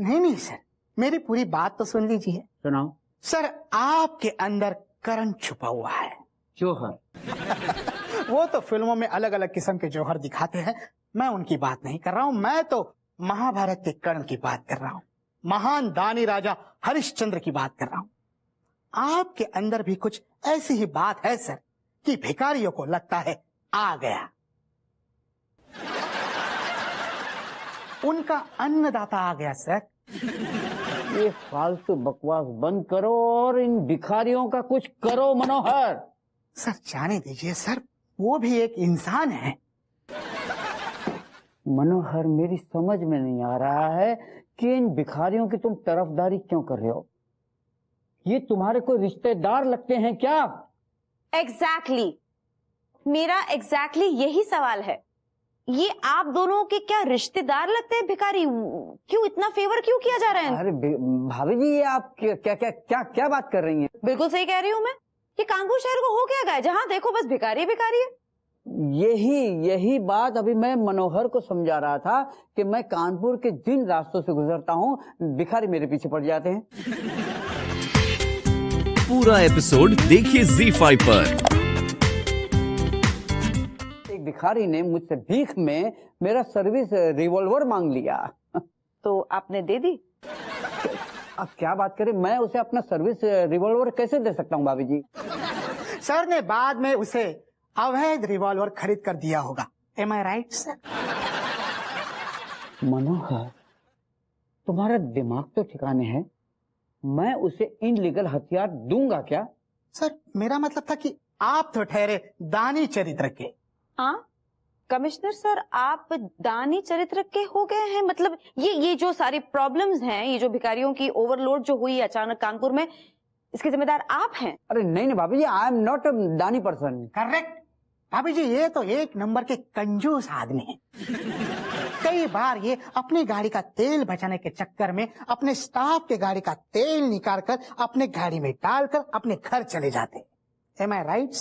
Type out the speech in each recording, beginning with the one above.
नहीं नहीं सर, मेरी पूरी बात तो सुन लीजिए। सुनाओ। सर, आपके अंदर करंट छुपा हुआ है। जौहर? वो तो फिल्मों में अलग अलग किस्म के जौहर दिखाते हैं, मैं उनकी बात नहीं कर रहा हूँ। मैं तो महाभारत के कर्ण की बात कर रहा हूँ, महान दानी राजा हरिश्चंद्र की बात कर रहा हूँ। आपके अंदर भी कुछ ऐसी ही बात है सर कि भिखारियों को लगता है आ गया, उनका अन्नदाता आ गया सर। ये फालतू बकवास बंद करो और इन भिखारियों का कुछ करो मनोहर। सर जाने दीजिए सर, वो भी एक इंसान है। मनोहर, मेरी समझ में नहीं आ रहा है कि इन भिखारियों की तुम तरफदारी क्यों कर रहे हो। ये तुम्हारे कोई रिश्तेदार लगते हैं क्या? एग्जैक्टली, मेरा एग्जैक्टली यही सवाल है। ये आप दोनों के क्या रिश्तेदार लगते हैं भिखारी? क्यों इतना फेवर क्यों किया जा रहा है? अरे भाभी जी, ये आप क्या बात कर रही हैं? बिल्कुल सही कह रही हूँ मैं। ये कानपुर शहर को हो क्या गया, जहाँ देखो बस भिखारी भिखारी है। यही बात अभी मैं मनोहर को समझा रहा था कि मैं कानपुर के जिन रास्तों से गुजरता हूँ, भिखारी मेरे पीछे पड़ जाते हैं। पूरा एपिसोड देखिए ZEE5 पर। एक भिखारी ने मुझसे भीख में मेरा सर्विस रिवॉल्वर मांग लिया। तो आपने दे दी? अब क्या बात करें, मैं उसे अपना सर्विस रिवॉल्वर कैसे दे सकता हूँ भाभी जी? सर ने बाद में उसे अवैध रिवॉल्वर खरीद कर दिया होगा। एम आई राइट सर? मनोहर, तुम्हारा दिमाग तो ठिकाने है। मैं उसे इनलीगल हथियार दूंगा क्या? सर मेरा मतलब था कि आप तो ठहरे दानी चरित्र के। हाँ कमिश्नर सर, आप दानी चरित्र के हो गए हैं? मतलब ये जो सारी प्रॉब्लम्स हैं, ये जो भिखारियों की ओवरलोड जो हुई अचानक कानपुर में, इसके जिम्मेदार आप हैं? अरे नहीं भाभी जी, आई एम नॉट अ दानी पर्सन। करेक्ट भाभी जी, ये तो एक नंबर के कंजूस आदमी है। कई बार ये अपनी गाड़ी का तेल बचाने के चक्कर में अपने स्टाफ के गाड़ी का तेल निकाल कर अपने गाड़ी में डालकर अपने घर चले जाते। एम आई राइट?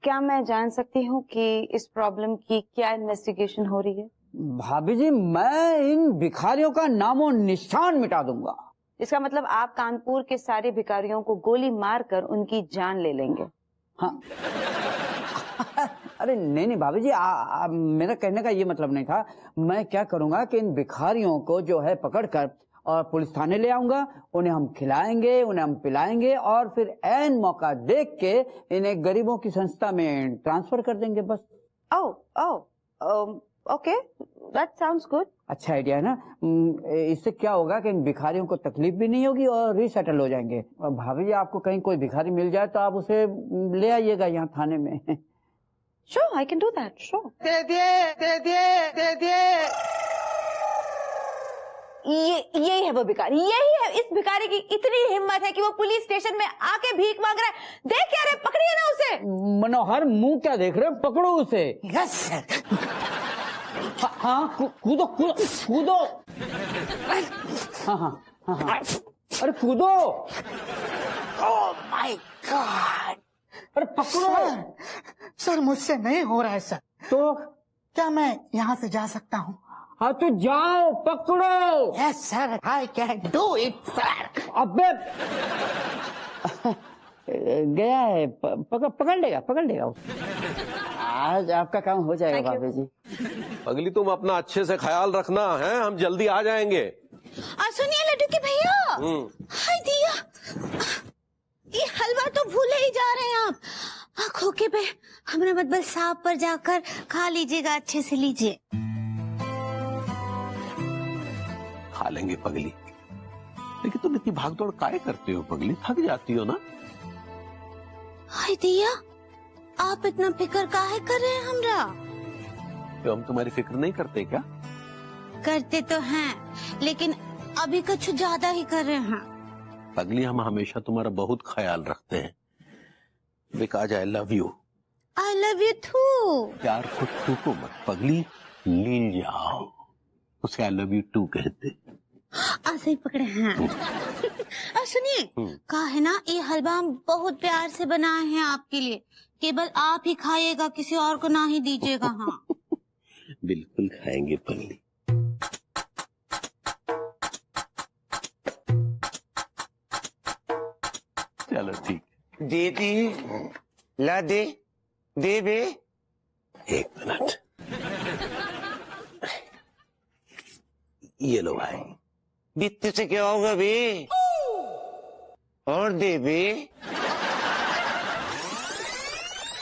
क्या मैं जान सकती हूँ कि इस प्रॉब्लम की क्या इन्वेस्टिगेशन हो रही है? भाभी जी, मैं इन भिखारियों का नामो निशान मिटा दूंगा। इसका मतलब आप कानपुर के सारे भिखारियों को गोली मारकर उनकी जान ले लेंगे? हाँ। अरे नहीं भाभी जी, मेरा कहने का ये मतलब नहीं था। मैं क्या करूंगा कि इन भिखारियों को जो है पकड़कर और पुलिस थाने ले आऊंगा, उन्हें हम खिलाएंगे, उन्हें हम पिलाएंगे और फिर ऐन मौका देख के इन्हें गरीबों की संस्था में ट्रांसफर कर देंगे बस। Okay, that sounds good. अच्छा आइडिया है ना? इससे क्या होगा कि इन भिखारियों को तकलीफ भी नहीं होगी और रीसेटल हो जाएंगे। और भाभी जी, आपको कहीं कोई भिखारी मिल जाए तो आप उसे ले आइएगा यहाँ थाने में। Sure, I can do that. Sure. दे दिए। यही है वो भिखारी, यही है। इस भिखारी की इतनी हिम्मत है कि वो पुलिस स्टेशन में आके भीख मांग रहा है। देख क्या रहे, पकड़िए ना उसे। मनोहर, मुंह क्या देख रहे हो? पकड़ो उसे। Yes sir. हाँ, कूदो। हाँ। अरे कूदो। Oh my God. अरे पकड़ो। सर मुझसे नहीं हो रहा है सर। तो क्या मैं यहाँ से जा सकता हूँ? हाँ तो जाओ, पकड़ो। Yes sir, I can do it sir. अबे गया है, पकड़ लेगा। आज आपका काम हो जाएगा भाभी जी। पगली, तुम अपना अच्छे से ख्याल रखना है, हम जल्दी आ जाएंगे। सुनिए लड्डू के भैया, हाय दिया, ये हलवा तो भूले ही जा रहे हैं आप। खोके पे हमरा मतलब साहब पर जाकर खा लीजिएगा, अच्छे से लीजिए। खा लेंगे पगली, लेकिन तुम इतनी भागदौड़ काहे करते हो पगली? थक जाती हो ना? हाय दिया, आप इतना फिक्र काहे कर रहे हैं हमरा? तो हम तुम्हारी फिक्र नहीं करते क्या? करते तो हैं, लेकिन अभी कुछ ज्यादा ही कर रहे हैं। पगली, हम हमेशा तुम्हारा बहुत ख्याल रखते हैं। Because I love you. I love you too. प्यार को थूको मत पगली, लील जाओ, उसे आई लव यू टू कहते। ऐसे ही पकड़े हैं। सुनिए, कहा है ना, ये हलवा हम बहुत प्यार से बनाए हैं आपके लिए, केवल आप ही खाइएगा, किसी और को ना ही दीजिएगा। हाँ बिल्कुल खाएंगे पगली। चलो ठीक। दे दी, ला दे, दे बे। एक मिनट, ये लो भाई। बित्ते से क्या होगा बे? और दे बे।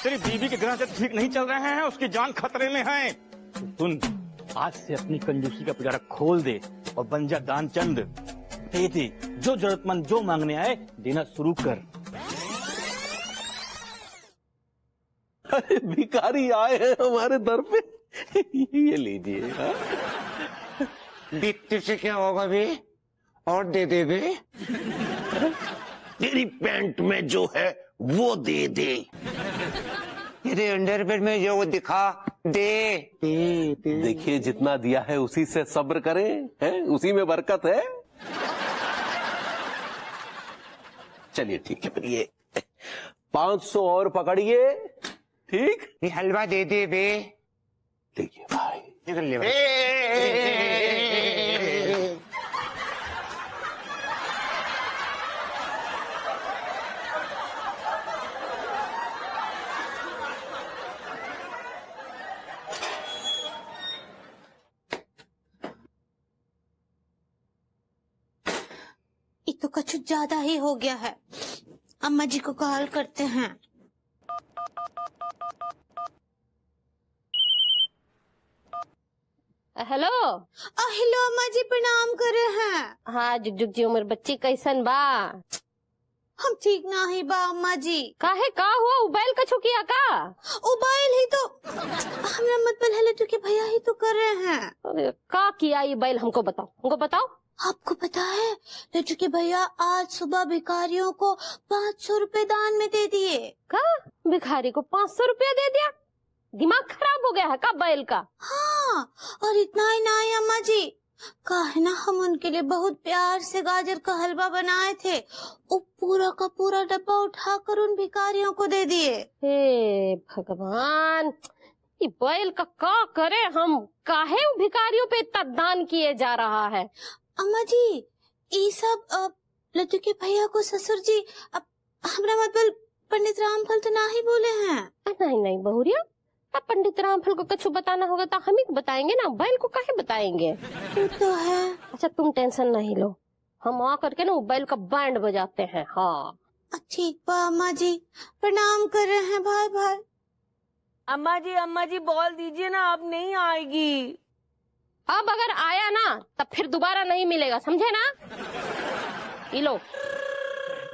तेरी बीवी के ग्रह से ठीक नहीं चल रहे हैं, उसकी जान खतरे में है। सुन, आज से अपनी कंजूसी का पिटारा खोल दे और बन जा दानचंद। दे दे, जो जरूरतमंद जो मांगने आए देना शुरू कर। अरे भिखारी आए हैं हमारे दर पे, ये लीजिए। हाँ? बित्ते से क्या होगा बे? और दे दे बे। तेरी पैंट में जो है वो दे दे। तेरे अंडरवेयर में जो वो दिखा दे। दे दे। देखिए जितना दिया है उसी से सब्र करें, हैं? उसी में बरकत है। चलिए ठीक है, फिर ये 500 और पकड़िए। ठीक, ये हलवा दे दे बे। देखिए भाई। निकल ले भाई। ये तो कुछ ज्यादा ही हो गया है। अम्मा जी को कॉल करते हैं। हेलो। हेलो अम्मा जी, प्रणाम कर रहे हैं। हाँ, जुग जुग जी उम्र बच्ची कैसन बा? हम ठीक ना ही बा अम्मा जी। काहे का हुआ? उबाइल कछु किया का? उबाइल ही तो हमरा मतलब है लड्डू के भैया ही तो कर रहे हैं। अरे, का किया ये बैल? हमको बताओ। आपको पता है लड्डू के भैया आज सुबह भिखारियों को 500 रुपए दान में दे दिए। का? भिखारी को 500 रुपया दे दिया? दिमाग खराब हो गया है का बैल का? हाँ, और इतना ही नहीं अम्मा जी, काहे ना हम उनके लिए बहुत प्यार से गाजर का हलवा बनाए थे, वो पूरा का पूरा डब्बा उठाकर उन भिखारियों को दे दिए। हे भगवान, ये बैल का करे हम? काहे उन भिखारियों पे इतना दान किए जा रहा है? अम्मा जी, ये सब लड्डू के भैया को ससुर जी हमरा मतलब पंडित रामफल तो ना ही बोले हैं। नहीं बहुरिया, अब पंडित रामफल को कुछ बताना होगा तो हम ही को बताएंगे ना, बैल को काहे बताएंगे? वो तो है। अच्छा तुम टेंशन नहीं लो, हम आ करके ना बैल का बैंड बजाते हैं। हाँ ठीक बा अम्मा जी, प्रणाम कर रहे हैं भाई भाई। अम्मा जी बोल दीजिए ना, अब नहीं आएगी। अब अगर आया ना तब फिर दोबारा नहीं मिलेगा, समझे ना? ये लो।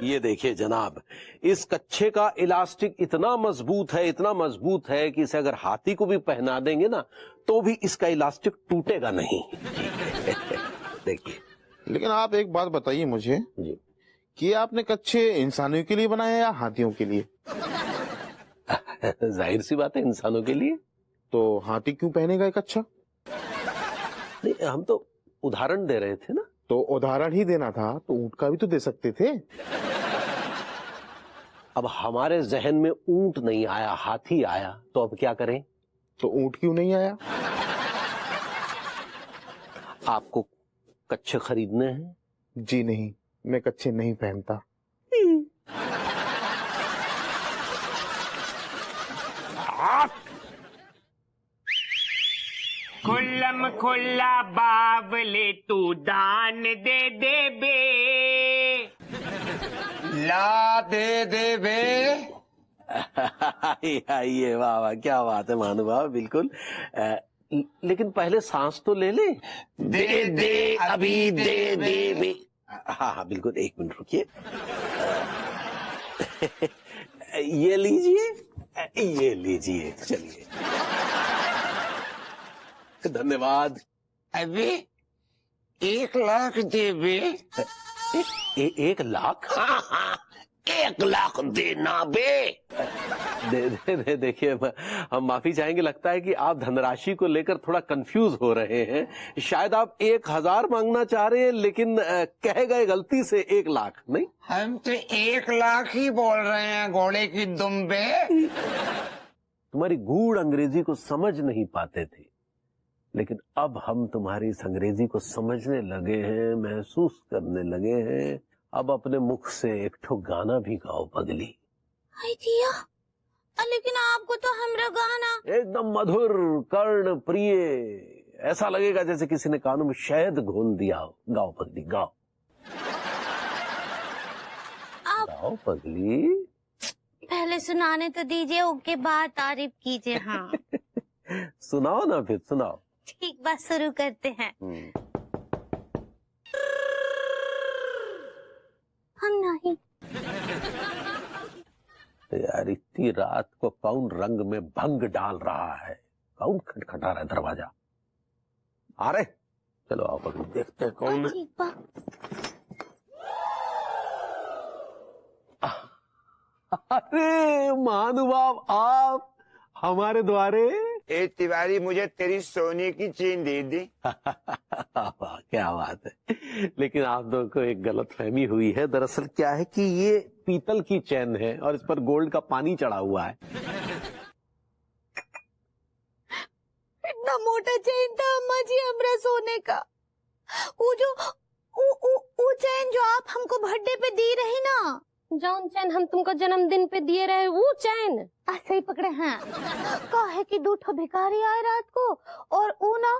ये देखिए जनाब, इस कच्छे का इलास्टिक इतना मजबूत है कि इसे अगर हाथी को भी पहना देंगे ना तो भी इसका इलास्टिक टूटेगा नहीं। देखिए। लेकिन आप एक बात बताइए मुझे जी, कि आपने कच्छे इंसानों के लिए बनाए या हाथियों के लिए? जाहिर सी बात है इंसानों के लिए। तो हाथी क्यों पहनेगा एक कच्छा? नहीं, हम तो उदाहरण दे रहे थे ना। तो उदाहरण ही देना था तो ऊंट का भी तो दे सकते थे। अब हमारे जहन में ऊंट नहीं आया, हाथी आया, तो अब क्या करें? तो ऊंट क्यों नहीं आया? आपको कच्छे खरीदने हैं? जी नहीं, मैं कच्छे नहीं पहनता। खुल्लम खुल्ला बावले तू दान दे दे बे। ला दे दे बे। आइए, वाह वाह, क्या बात है महानुभाव, बिल्कुल। लेकिन पहले सांस तो ले ले। दे दे अभी दे दे बे। हाँ बिल्कुल, एक मिनट रुकिए। ये लीजिए, चलिए। धन्यवाद। अबे 1 लाख दे बे। 1 लाख? 1 लाख देना बे। देखिए, हम माफी चाहेंगे, लगता है कि आप धनराशि को लेकर थोड़ा कंफ्यूज हो रहे हैं। शायद आप 1000 मांगना चाह रहे हैं, लेकिन कह गए गलती से 1 लाख। नहीं, हम तो 1 लाख ही बोल रहे हैं, घोड़े की दुम बे। तुम्हारी गूढ़ अंग्रेजी को समझ नहीं पाते थे, लेकिन अब हम तुम्हारी इस अंग्रेजी को समझने लगे हैं, महसूस करने लगे हैं। अब अपने मुख से एक ठो गाना भी गाओ पगली। हाय दिया, लेकिन आपको तो हमरा गाना एकदम मधुर, कर्ण प्रिय, ऐसा लगेगा जैसे किसी ने कानों में शहद घोल दिया हो। गाओ पगली, गाओ। गाओ पगली। पहले सुनाने तो दीजिए, उसके बाद तारीफ कीजिए। हाँ सुनाओ ना, फिर सुनाओ। ठीक, बात शुरू करते हैं। हम नहीं। यार इतनी रात को कौन रंग में भंग डाल रहा है? कौन खटखटा रहा है दरवाजा? आ रहे? चलो आओ पगली, देखते हैं कौन है। अरे महानुभाव, आप हमारे द्वारे। ए तिवारी, मुझे तेरी सोने की चेन दे दे। क्या बात है। लेकिन आप दोनों को एक गलतफहमी हुई है। दरअसल क्या है कि ये पीतल की चैन है और इस पर गोल्ड का पानी चढ़ा हुआ है। इतना मोटा चैन था अम्मा जी हमरा सोने का। वो चैन जो आप हमको बर्थडे पे दी रही ना, जौन चैन हम तुमको जन्मदिन पे दिए रहे, वो चैन ऐसे ही पकड़े हैं। कहे कि 2 ठो भिखारी आए रात को और वो ना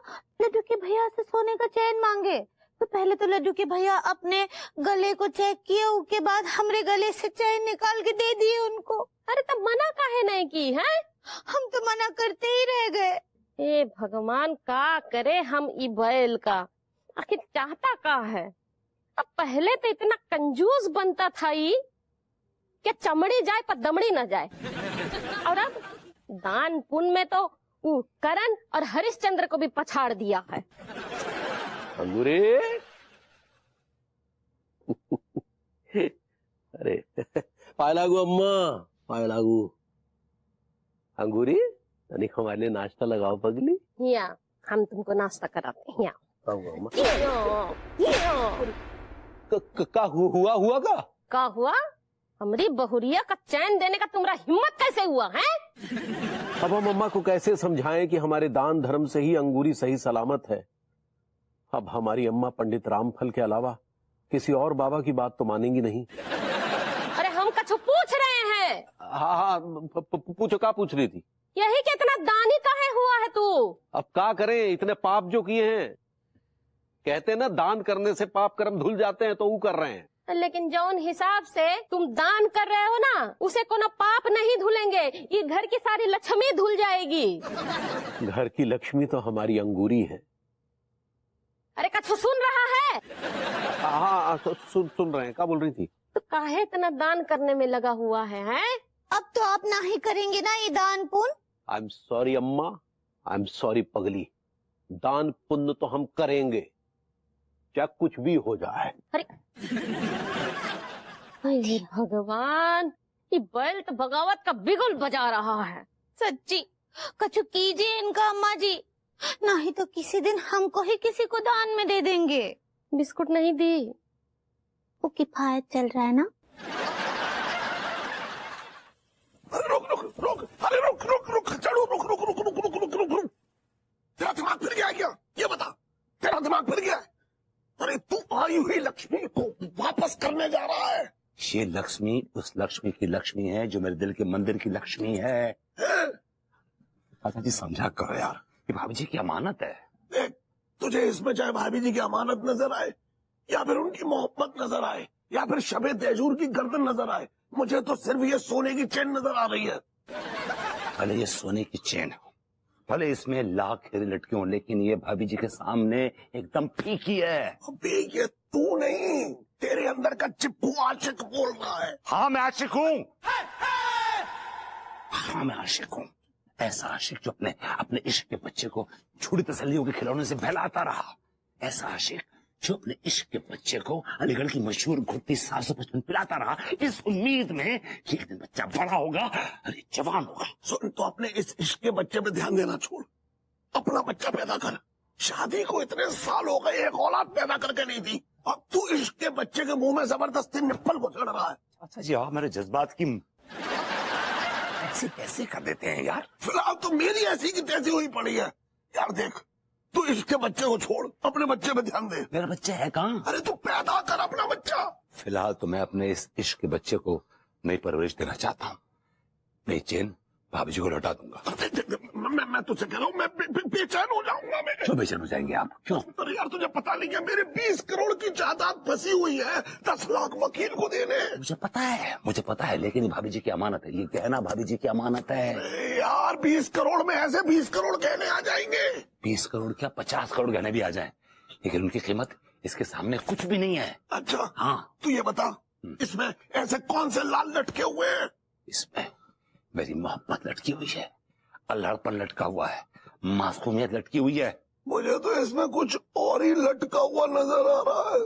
लड्डू के भैया से सोने का चैन मांगे। तो पहले तो लड्डू के भैया अपने गले को चेक किए, उसके बाद हमरे गले से चैन निकाल के दे दिए उनको। अरे तब मना काहे नहीं की है? हम तो मना करते ही रह गए। ए भगवान, का करे हम ई बैल का, आखिर चाहता का है? अब पहले तो इतना कंजूस बनता था ई कि चमड़ी जाए पर दमड़ी न जाए, और अब दान पुण्य में तो वो करण और हरिश्चंद्र को भी पछाड़ दिया है। अंगूरी। अरे पाए लागू अम्मा, पाए लागू। अंगूरी, तनिक हमारे लिए नाश्ता लगाओ पगली। या हम तुमको नाश्ता कराते हैं। हुआ का हुआ? हमारी बहुरिया का चैन देने का तुम्हारा हिम्मत कैसे हुआ है? अब हम अम्मा को कैसे समझाएं कि हमारे दान धर्म से ही अंगूरी सही सलामत है। अब हमारी अम्मा पंडित रामफल के अलावा किसी और बाबा की बात तो मानेंगी नहीं। अरे हम कछु पूछ रहे हैं। हाँ, पूछो। क्या पूछ रही थी? यही कि इतना दानी काहे हुआ है तू? अब क्या करें, इतने पाप जो किए हैं। कहते ना, दान करने से पाप कर्म धुल जाते हैं, तो वो कर रहे हैं। लेकिन जौन हिसाब से तुम दान कर रहे हो ना, उसे कोनो पाप नहीं धुलेंगे, ये घर की सारी लक्ष्मी धुल जाएगी। घर की लक्ष्मी तो हमारी अंगूरी है। अरे कछु सुन रहा है? हाँ, सुन रहे हैं। क्या बोल रही थी? तो काहे इतना दान करने में लगा हुआ है, हैं? अब तो आप ना ही करेंगे ना ये दान पुण्य? आई एम सॉरी अम्मा, आई एम सॉरी पगली। दान पुण्य तो हम करेंगे, चाहे कुछ भी हो जाए। अरे भगवान, ये बैल तो बगावत का बिगुल बजा रहा है। सच्ची कछु कीजिए इनका अम्मा जी, नहीं तो किसी दिन हमको ही किसी को दान में दे देंगे। बिस्कुट नहीं दी? वो किफायत चल रहा है ना। रुक चलो, रुक। तेरा दिमाग फिर गया क्या? ये बता, तेरा दिमाग फिर गया? अरे तू आई हुई लक्ष्मी को वापस करने जा रहा है। ये लक्ष्मी उस लक्ष्मी की लक्ष्मी है जो मेरे दिल के मंदिर की लक्ष्मी है। अच्छा जी, समझा करो यार, ये भाभी जी की अमानत है। देख, तुझे इसमें चाहे भाभी जी की अमानत नजर आए, या फिर उनकी मोहब्बत नजर आए, या फिर शबे तेजूर की गर्दन नजर आए, मुझे तो सिर्फ ये सोने की चेन नजर आ रही है। भले ये सोने की चेन हो, भले इसमें लाख हीरे लटके हों, लेकिन ये भाभी जी के सामने एकदम फीकी है। अबे ये तू नहीं, तेरे अंदर का चिप्पू आशिक बोल रहा है। हाँ मैं आशिक हूँ। हाँ मैं आशिक हूँ। ऐसा आशिक जो अपने इश्क के बच्चे को छुड़ी तसल्लियों के खिलौने से बहलाता रहा। ऐसा आशिक जो अपने इश्क के बच्चे को अलीगढ़ की मशहूर घुट्टी 755 पिलाता रहा, इस उम्मीद में कि एक दिन बच्चा बड़ा होगा, अरे जवान होगा। सुन, तो अपने इस इश्क के बच्चे पे ध्यान देना छोड़, अपना बच्चा पैदा कर। शादी को इतने साल हो गए, एक औलाद पैदा करके नहीं दी, अब तू इश्क के बच्चे के मुंह में जबरदस्ती निप्पल को चढ़ रहा है। अच्छा जी, आप मेरे जज्बात की ऐसे कैसे कर देते हैं यार? फिलहाल तो मेरी ऐसी की तैसी हुई पड़ी है। यार देख, तू इश्क के बच्चे को छोड़, अपने बच्चे पे ध्यान दे। मेरा बच्चा है कहाँ? अरे तू पैदा कर अपना बच्चा। फिलहाल तो मैं अपने इस इश्क के बच्चे को नई परवरिश देना चाहता हूँ। नई चेन भाभी जी को लौटा दूंगा। मैं तुझसे कह रहा हूँ, मैं बेचैन हो जाऊंगा। मैं क्यों बेचैन हो जाएंगे आप? क्यों? अरे यार तुझे पता नहीं क्या, मेरे 20 करोड़ की जायदाद फंसी हुई है, 10 लाख वकील को देने। मुझे पता है, लेकिन भाभी जी की अमानत है, ये गहना भाभी जी की अमानत है। यार 20 करोड़ में ऐसे 20 करोड़ गहने आ जाएंगे। 20 करोड़ क्या 50 करोड़ गहने भी आ जाए, लेकिन उनकी कीमत इसके सामने कुछ भी नहीं है। अच्छा हाँ, तू ये बता, इसमें ऐसे कौन से लाल लटके हुए हैं? इसमें मेरी मोहब्बत लटकी हुई है, अल्लाहपन लटका हुआ है, मासूमियत लटकी हुई है। मुझे तो इसमें कुछ और ही लटका हुआ नजर आ रहा है।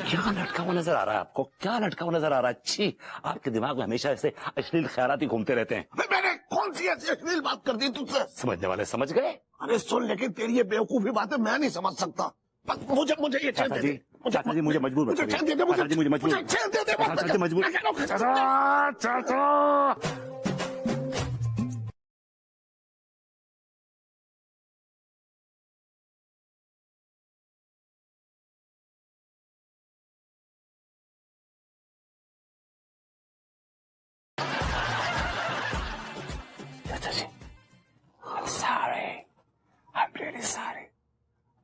क्या लटका हुआ नजर आ रहा है आपको? क्या लटका हुआ नजर आ रहा है? अच्छी, आपके दिमाग में हमेशा ऐसे अश्लील ख्यालात ही घूमते रहते हैं। मैंने कौन सी ऐसी अश्लील बात कर दी तुझसे? समझने वाले समझ गए। अरे सुन, लेकिन तेरी ये बेवकूफी बातें मैं नहीं समझ सकता। बस मुझे ये चैन दे दे। चाचा जी मुझे मजबूर मुझे चैन दे दे। मुझे चैन दे दे। चाचा जी मजबूर। चाचा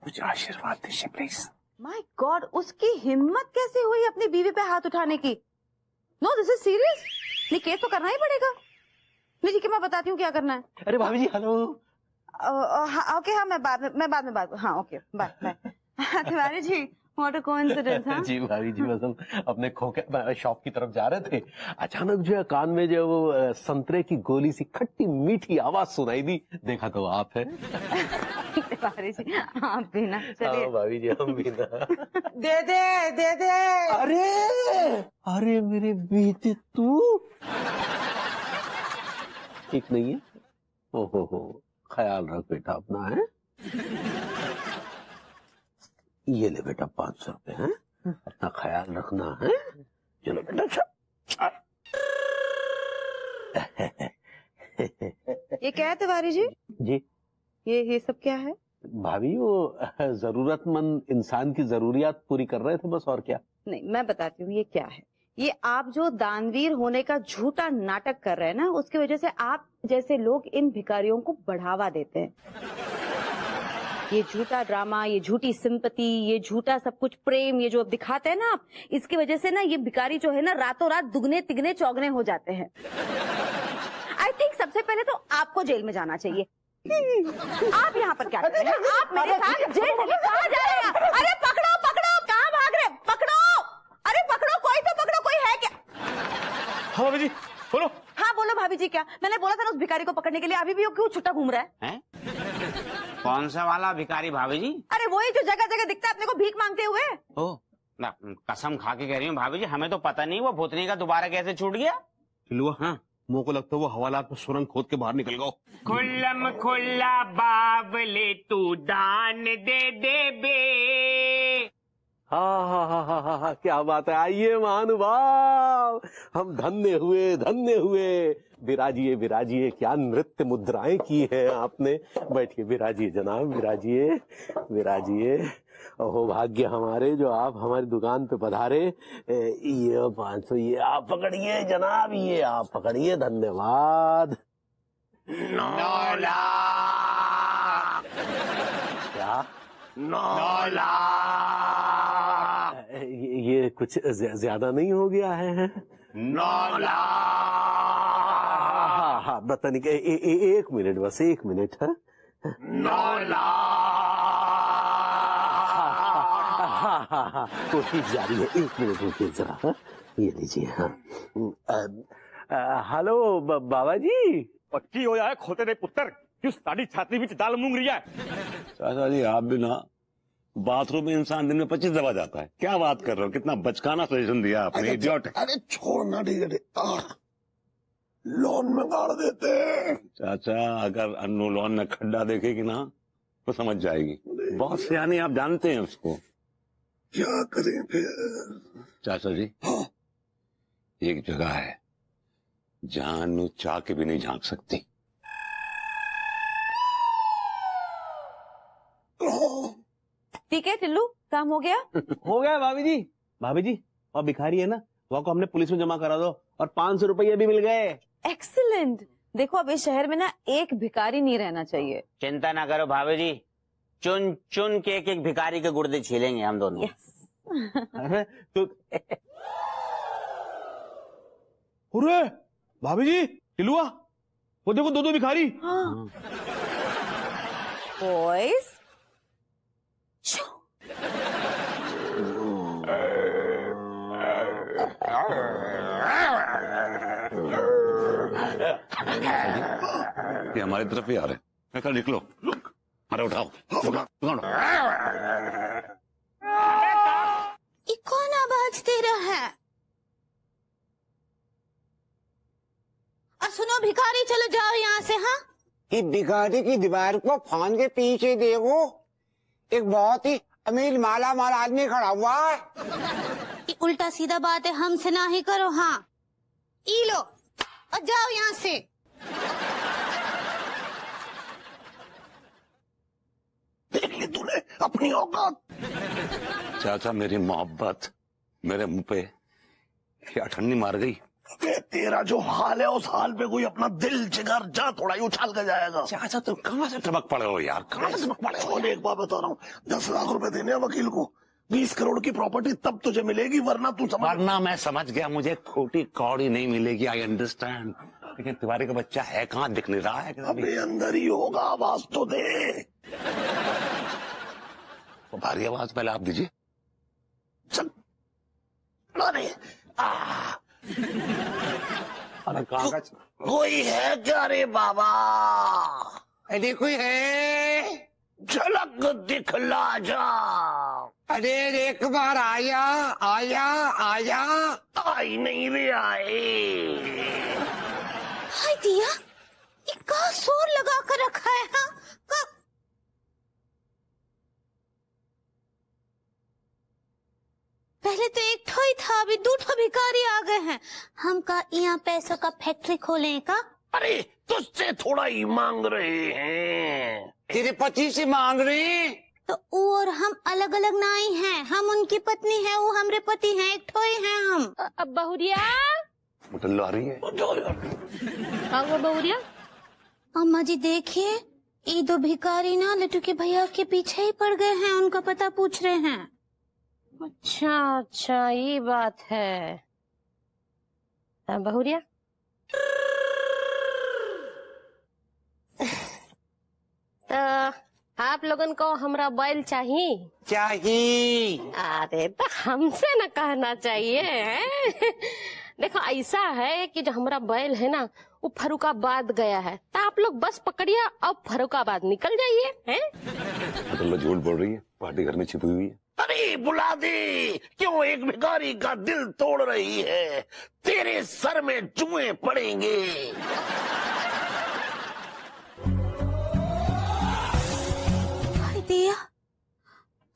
मुझे आशीर्वाद दीजिए प्लीज। माय गॉड, उसकी हिम्मत कैसे हुई अपनी बीवी पे हाथ उठाने की? No, this is serious. नहीं, केस तो करना ही पड़ेगा। नहीं ठीक है, मैं बताती हूँ क्या करना है। अरे भाभी जी हेलो। ओके, हाँ मैं बाद में बात। हाँ okay, bye. Tiwari ji, what a coincidence. हाँ जी भाभी जी, बस हम अपने खोखे शॉप की तरफ जा रहे थे, अचानक जो है कान में जो वो संतरे की गोली सी खट्टी मीठी आवाज सुनाई दी, देखा तो आप है। तिवारी जी आप भी ना, चलिए। भाभी जी हम भी ना। दे दे। अरे मेरे बेटे तू ठीक नहीं है? ओहो, ख्याल रख बेटा अपना, है। ये ले बेटा 500 रुपए, हैं? अपना ख्याल रखना है। चलो बेटा। ये क्या है तिवारी जी? जी ये सब क्या है? भाभी वो जरूरतमंद इंसान की जरूरियात पूरी कर रहे थे बस, और क्या। नहीं, मैं बताती हूँ ये क्या है। ये आप जो दानवीर होने का झूठा नाटक कर रहे हैं ना, उसकी वजह से आप जैसे लोग इन भिखारियों को बढ़ावा देते हैं। ये झूठा ड्रामा, ये झूठी सिंपैथी, ये झूठा सब कुछ प्रेम, ये जो अब दिखाते हैं ना आप, इसकी वजह से ना ये भिखारी जो है ना रातों रात दुगने तिगने चौगने हो जाते हैं। आई थिंक सबसे पहले तो आपको जेल में जाना चाहिए। आप यहाँ पर क्या कर रहे हैं? आप मेरे साथ जेल चलिए। कहाँ जा रहे हैं? अरे पकड़ो, कहाँ भाग रहे? पकड़ो, अरे पकड़ो, कोई तो पकड़ो, कोई है क्या? हाँ भाभी जी बोलो। हाँ बोलो भाभी जी, क्या? मैंने बोला था ना उस भिखारी को पकड़ने के लिए, अभी भी वो क्यों छुट्टा घूम रहा है? कौन सा वाला भिखारी भाभी जी? अरे वही जो जगह जगह दिखता है अपने को भीख मांगते हुए। ओ, कसम खा के कह रही हूँ भाभी जी, हमें तो पता नहीं वो भूतनी का दोबारा कैसे छूट गया। हाँ, मुझे को लगता है वो हवालात में सुरंग खोद के बाहर निकल गया। खुल्लम खुल्ला बावले तू दान दे बे। हाँ, क्या बात है। आइए महानुभाव, हम धन्य हुए। विराजिए, क्या नृत्य मुद्राएं की हैं आपने। बैठिए, विराजिए जनाब, विराजिए। ओहो भाग्य हमारे जो आप हमारी दुकान पे पधारे। ये 500 ये आप पकड़िए जनाब, ये आप पकड़िए, धन्यवाद। 9 लाख। क्या? 9 लाख। ये कुछ ज्यादा नहीं हो गया है? 9 लाख। हाँ, बताने के 1 मिनट, बस 1 मिनट है। 9 लाख। हाँ, कोशिश जारी है, 1 मिनट रुकिए जरा। हाँ? ये लीजिए। हाँ, हेलो बाबा जी। पक्की हो जाए खोते रे पुत्र, क्यों साड़ी छाती में दाल मूंग रही है? चाचा जी आप भी ना, बाथरूम में इंसान दिन में 25 दफा जाता है, क्या बात कर रहे हो? कितना बचकाना सजेशन दिया आपने, इडियट। अरे छोड़ना, ठीक है, लोन में गाड़ देते हैं। चाचा अगर अन्नू लोन में खड्डा देखेगी ना तो समझ जाएगी, बहुत सियानी, आप जानते हैं उसको। क्या करें फिर? चाचा जी हाँ? एक जगह है जहां अन्नू चाह के भी नहीं झांक सकती। हाँ, ठीक है टिल्लू, काम हो गया? हो गया भाभी जी। भाभी जी, और भिखारी है ना, वो को हमने पुलिस में जमा करा दो और 500 रुपये भी मिल गए। एक्सीलेंट। देखो अब इस शहर में ना एक भिखारी नहीं रहना चाहिए। चिंता ना करो भाभी जी, चुन चुन के एक भिखारी के गुर्दे छीलेंगे हम दोनों। अरे तो अरे भाभी जी, टिलुआ, वो देखो 2 भिखारी। बॉयज, ये हमारी तरफ ही आ रहे हैं। कल निकलो, अरे उठाओ। ये कौन आवाज दे रहा है? और सुनो भिखारी, चलो जाओ यहाँ से। हाँ, कि भिखारी की दीवार को फान के पीछे देखो, एक बहुत ही अमीर माला माल आदमी खड़ा हुआ है। ये उल्टा सीधा बात है, हमसे ना ही करो। हाँ, ई लो और जाओ यहाँ से। देख ली तूने अपनी औकात। चाचा, मेरी मोहब्बत मेरे मुंह पे क्या ठंडी मार गई। तेरा जो हाल है, उस हाल पे कोई अपना दिल जिगर जा थोड़ा ही उछाल कर जाएगा। चाचा, तुम कहाँ से टपक पड़े हो यार, कहाँ से टपक पड़े हो? एक बार बता रहा हूँ, 10 लाख रुपए देने हैं वकील को, 20 करोड़ की प्रॉपर्टी तब तुझे मिलेगी, वरना तू समझ। वरना मैं समझ गया, मुझे खोटी कौड़ी नहीं मिलेगी। I understand. लेकिन तिवारी का बच्चा है कहाँ, दिख नहीं रहा है? अबे अंदर ही होगा, आवाज तो दे। भारी आवाज पहले आप दीजिए। चल। अरे अरे कहाँ का? कोई है क्या रे बाबा? अरे कोई है, झलक दिखला जा। अरे एक बार आया आया आया, आई नहीं रे आए। हाय दिया, ये का शोर लगा कर रखा है? हाँ, पहले तो एक ठो ही था, अभी 2 ठो भिखारी आ गए हैं। हम का यहाँ पैसों का फैक्ट्री खोलें का? अरे तुझसे थोड़ा ही मांग रहे हैं। तेरे पति से मांग रहे हैं? तो वो और हम अलग अलग नहीं हैं। हम उनकी पत्नी है, वो हमारे पति हैं, एक ठो ही हैं हम। अब बहुरिया, मुटल्लो आ रही है। हाँ वो बहुरिया। अम्मा जी देखिए, ये 2 भिखारी ना लट्टू के भैया के पीछे ही पड़ गए हैं, उनका पता पूछ रहे हैं। अच्छा अच्छा, ये बात है। बहुरिया, तो आप लोगन को हमरा बैल चाहिए? चाहिए। अरे तो हमसे न कहना चाहिए है? देखो ऐसा है कि जो हमारा बैल है ना, वो फरुखाबाद गया है, तो आप लोग बस पकड़िए, अब फरुखाबाद निकल जाइए। हैं? मुटल्लो झूठ बोल रही है, पार्टी घर में छिपी हुई है। अरे बुला दे, क्यों एक भिखारी का दिल तोड़ रही है? तेरे सर में जुए पड़ेंगे। भाई दिया,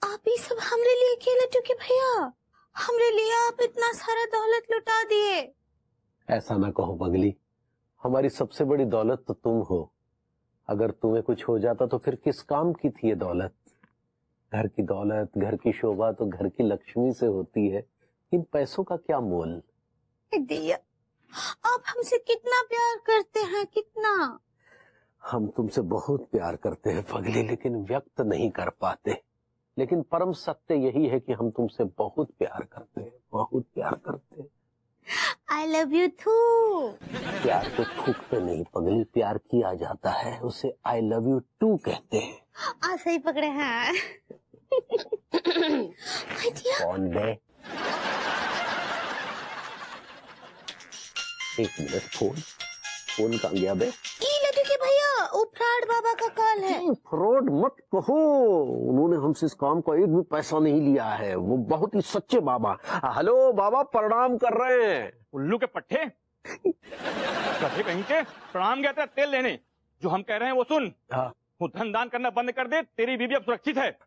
आप ही सब हमरे लिए किए लट्टू के भैया? हमरे लिए आप इतना सारा दौलत लुटा दिए। ऐसा ना कहो पगली, हमारी सबसे बड़ी दौलत तो तुम हो। अगर तुम्हें कुछ हो जाता तो फिर किस काम की थी ये दौलत? घर की दौलत, घर की शोभा तो घर की लक्ष्मी से होती है, इन पैसों का क्या मोल? दिया, आप हमसे कितना प्यार करते हैं, कितना। हम तुमसे बहुत प्यार करते हैं पगली, लेकिन व्यक्त नहीं कर पाते। लेकिन परम सत्य यही है कि हम तुमसे बहुत प्यार करते हैं, बहुत प्यार करते हैं। I love you too। प्यार को थूकते नहीं पगली, प्यार किया जाता है, उसे I love you too कहते हैं। सही पकड़े हैं। कौन बे? एक मिनट, फोन कहाँ गया बे? लड्डू के भैया, वो फ्रॉड बाबा का कॉल है। फ्रॉड मत कहो, उन्होंने हमसे इस काम का एक भी पैसा नहीं लिया है, वो बहुत ही सच्चे बाबा। हेलो बाबा, प्रणाम कर रहे हैं। उल्लू के पट्टे कभी कहीं के प्रणाम गया था तेल लेने, जो हम कह रहे हैं वो सुन। हाँ। वो धन दान करना बंद कर दे, तेरी बीवी अब सुरक्षित है।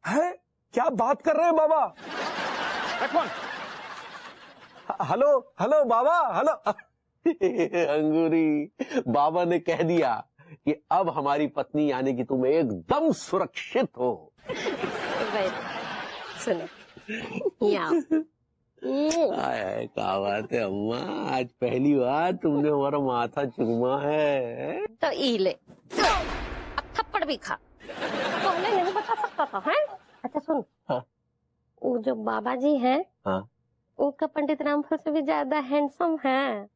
क्या बात कर रहे हैं बाबा? फोन। हेलो हेलो बाबा, हेलो। अंगूरी, बाबा ने कह दिया कि अब हमारी पत्नी यानी कि तुम एकदम सुरक्षित हो। सुनो यहाँ आय क्या बात है अम्मा, आज पहली बार तुमने हमारा माथा चूमा है। तो ई ले, अब थप्पड़ भी खा। पहले नहीं बता सकता था, हैं? अच्छा सुन, हाँ। वो जो बाबा जी हैं, हाँ। उनका पंडित रामफल से भी ज्यादा हैंडसम है।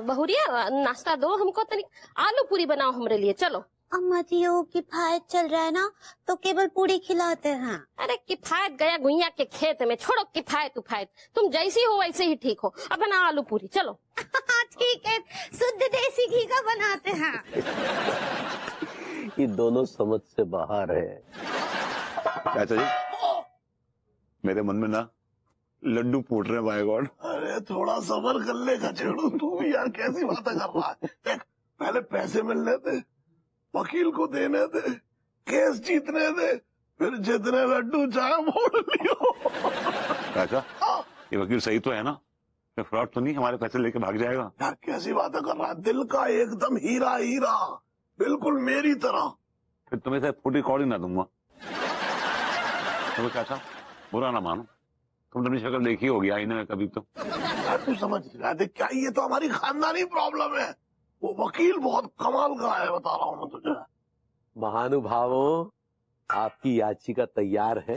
बहुरिया नाश्ता दो हमको, तनी आलू पूरी बनाओ हमरे लिए, चलो। अम्मा जी वो किफायत चल रहा है ना, तो केवल पूरी खिलाते हैं। अरे किफायत गया गुइया के खेत में, छोड़ो किफायत उफायत, तुम जैसी हो वैसे ही ठीक हो। अब बना आलू पूरी, चलो। ठीक है, शुद्ध देसी घी का बनाते हैं। ये दोनों समझ से बाहर है। चाचा जी, मेरे मन में ना लड्डू फूट रहे बाय गॉड। अरे थोड़ा सबर कर ले खचेड़ू, तू भी यार कैसी बातें कर रहा है। देख, पहले पैसे मिलने दे, वकील को देने दे, केस जीतने दे, फिर जितने लड्डू चाहे मोड़ लियो। चाचा, ये वकील सही तो है ना? फ्रॉड तो नहीं, हमारे पैसे लेके भाग जाएगा? यार कैसी बातें कर रहा है, दिल का एकदम हीरा हीरा, बिल्कुल मेरी तरह। फिर तुम्हें से फूटी कौड़ी ना दूंगा। तो चाचा बुरा ना मानो, तुमने अपनी शक्ल देखी होगी आईने में कभी तो। यार तू समझ रहा है क्या, ये तो हमारी खानदानी प्रॉब्लम है। वो वकील बहुत कमाल का है, बता रहा हूँ मैं तुझे। महानुभावों, आपकी याचिका तैयार है।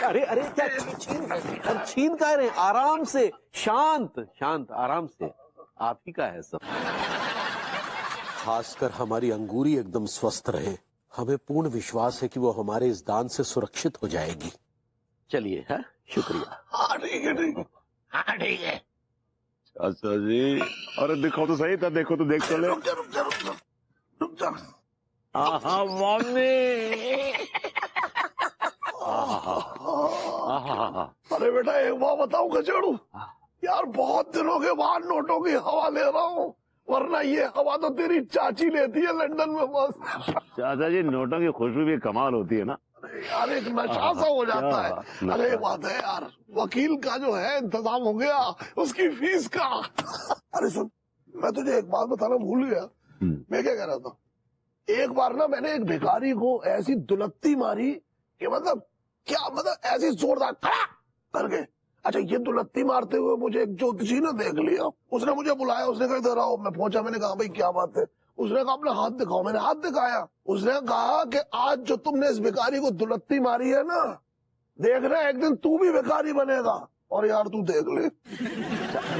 अरे अरे क्या छीन कह रहे हैं? आराम से, शांत शांत, आराम से। आप ही का है सब। खासकर हमारी अंगूरी एकदम स्वस्थ रहे। हमें पूर्ण विश्वास है कि वो हमारे इस दान से सुरक्षित हो जाएगी। चलिए, है शुक्रिया। हाँ ठीक है, ठीक है, हाँ ठीक है। अच्छा जी, अरे देखो तो सही था, देखो तो देख चले। रुक जा, रुक जा, रुक जा, रुक जा। हाँ मम्मी। अरे बेटा एक बात बताऊं खचेड़ू, यार बहुत दिनों के बाद नोटों की हवा ले रहा हूँ, वरना ये हवा तो तेरी चाची लेती है लंदन में बस। चाचा जी, नोटों की खुशबू भी कमाल होती है ना? यार एक नशा सा हो जाता है। अरे एक बात है यार, वकील का जो है इंतजाम हो गया, उसकी फीस का। अरे सुन, मैं तुझे एक बात बताना भूल गया। मैं क्या कह रहा था, एक बार ना मैंने एक भिखारी को ऐसी दुलत्ती मारी कि मतलब क्या, मतलब ऐसी जोरदार खड़ा करके। अच्छा, ये दुलत्ती मारते हुए मुझे एक ज्योतिषी ने देख लिया, उसने मुझे बुलाया, उसने कहा इधर आओ। मैं पहुंचा, मैंने कहा भाई क्या बात है? उसने कहा अपना हाथ दिखाओ। मैंने हाथ दिखाया, उसने कहा कि आज जो तुमने इस भिखारी को दुलत्ती मारी है ना, देखना एक दिन तू भी भिखारी बनेगा। और यार तू देख ले।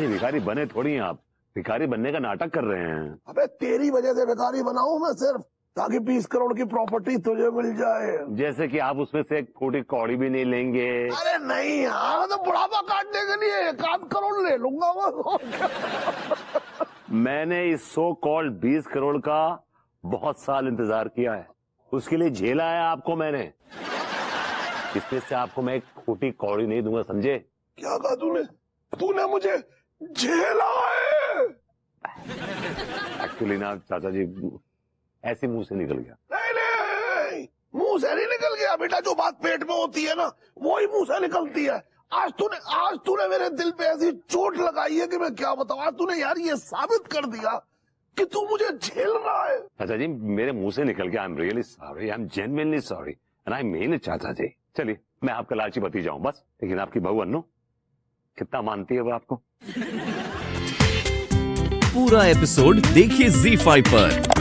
भिखारी बने थोड़ी हैं आप, भिखारी बनने का नाटक कर रहे हैं। अबे तेरी वजह से भिखारी बनाऊं मैं सिर्फ, ताकि 20 करोड़ की प्रॉपर्टी तुझे मिल जाए। जैसे कि आप उसमें से एक फूटी कौड़ी भी नहीं लेंगे? अरे नहीं यार, मैं तो बुढ़ापा काटने के लिए 1 करोड़ ले लूंगा मैं। मैंने इस सो कॉल्ड 20 करोड़ का बहुत साल इंतजार किया है, उसके लिए झेला है आपको मैंने। इसमें से आपको मैं एक फूटी कौड़ी नहीं दूंगा, समझे? क्या कहा तूने? तूने मुझे झेला है? एक्चुअली ना चाचा जी, ऐसे मुंह से निकल गया। नहीं नहीं, मुंह से नहीं निकल गया बेटा, जो बात पेट में होती है ना, वो ही मुंह से निकलती है। आज तूने मेरे दिल पे ऐसी चोट लगाई है कि मैं क्या बताऊं। आज तूने यार ये साबित कर दिया कि तू मुझे झेल रहा है। चाचा जी, मेरे मुंह से निकल गया। I am really sorry, I am genuinely sorry and I mean it चाचा जी। चलिए, मैं आपका लालची भतीजा हूं बस, लेकिन आपकी बहू अन्नू कितना मानती है वो आपको। पूरा एपिसोड देखिए ZEE5 पर।